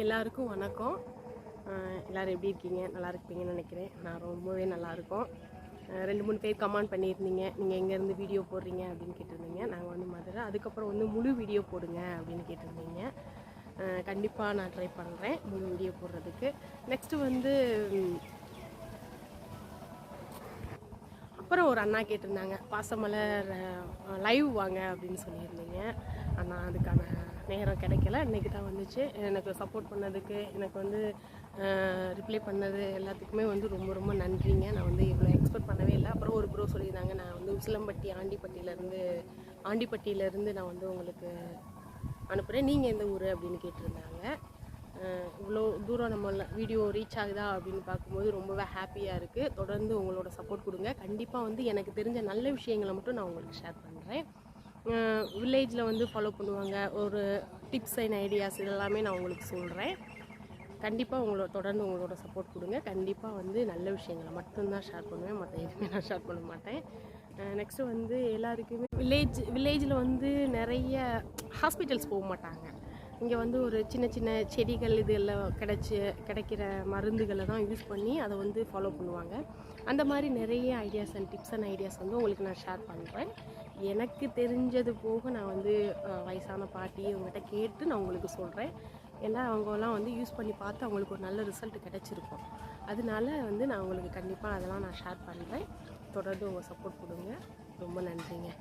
எல்லாருக்கும் வணக்கம். எல்லோரும் எப்படி இருக்கீங்க? நல்லா இருப்பீங்கன்னு நினைக்கிறேன். நான் ரொம்பவே நல்லாயிருக்கோம். 2-3 பேர் கமெண்ட் பண்ணியிருந்தீங்க, நீங்கள் எங்கேருந்து வீடியோ போடுறீங்க அப்படின்னு கேட்டிருந்தீங்க. நாங்கள் வந்து மதுரை, அதுக்கப்புறம் வந்து முழு வீடியோ போடுங்க அப்படின்னு கேட்டிருந்தீங்க. கண்டிப்பாக நான் ட்ரை பண்ணுறேன் முழு வீடியோ போடுறதுக்கு. நெக்ஸ்ட்டு வந்து அப்புறம் ஒரு அண்ணா கேட்டிருந்தாங்க, பாசமலர் லைவ் வாங்க அப்படின்னு சொல்லியிருந்தீங்க. ஆனால் அதுக்கான நேரம் கிடைக்கல. இன்றைக்கி தான் வந்துச்சு. எனக்கு சப்போர்ட் பண்ணதுக்கு, எனக்கு வந்து ரிப்ளை பண்ணது எல்லாத்துக்குமே வந்து ரொம்ப ரொம்ப நன்றிங்க. நான் வந்து இவ்வளோ எக்ஸ்பெக்ட் பண்ணவே இல்லை. அப்புறம் ஒரு ப்ரோ சொல்லியிருந்தாங்க, நான் வந்து உசிலம்பட்டி ஆண்டிப்பட்டியிலேருந்து நான் வந்து உங்களுக்கு அனுப்புகிறேன், நீங்கள் எந்த ஊர் அப்படின்னு கேட்டிருந்தாங்க. இவ்வளோ தூரம் நம்ம வீடியோ ரீச் ஆகுதா அப்படின்னு பார்க்கும்போது ரொம்பவே ஹாப்பியாக இருக்குது. தொடர்ந்து உங்களோட சப்போர்ட் கொடுங்க. கண்டிப்பாக வந்து எனக்கு தெரிஞ்ச நல்ல விஷயங்களை மட்டும் நான் உங்களுக்கு ஷேர் பண்ணுறேன். வில்லேஜில் வந்து ஃபாலோ பண்ணுவாங்க, ஒரு டிப்ஸ் அண்ட் ஐடியாஸ் இதெல்லாமே நான் உங்களுக்கு சொல்கிறேன். கண்டிப்பாக தொடர்ந்து உங்களோட சப்போர்ட் கொடுங்க. கண்டிப்பாக வந்து நல்ல விஷயங்களை மட்டும்தான் ஷேர் பண்ணுவேன், மற்ற எதுவுமே நான் ஷேர் பண்ண மாட்டேன். நெக்ஸ்ட்டு வந்து எல்லாருக்குமே வில்லேஜில் வந்து நிறைய ஹாஸ்பிட்டல்ஸ் போக மாட்டாங்க. இங்கே வந்து ஒரு சின்ன சின்ன செடிகள் இது எல்லாம் கிடைக்கிற மருந்துகளை தான் யூஸ் பண்ணி அதை வந்து ஃபாலோ பண்ணுவாங்க. அந்த மாதிரி நிறைய ideas and tips and ideas வந்து உங்களுக்கு நான் ஷேர் பண்ணுறேன். எனக்கு தெரிஞ்சது போக நான் வந்து வயசான பாட்டி அவங்ககிட்ட கேட்டு நான் உங்களுக்கு சொல்கிறேன். ஏன்னா அவங்கெல்லாம் வந்து யூஸ் பண்ணி பார்த்து அவங்களுக்கு ஒரு நல்ல ரிசல்ட் கிடச்சிருக்கும். அதனால வந்து நான் உங்களுக்கு கண்டிப்பாக அதெல்லாம் நான் ஷேர் பண்ணுறேன். தொடர்ந்து உங்கள் சப்போர்ட் கொடுங்க. ரொம்ப நன்றிங்க.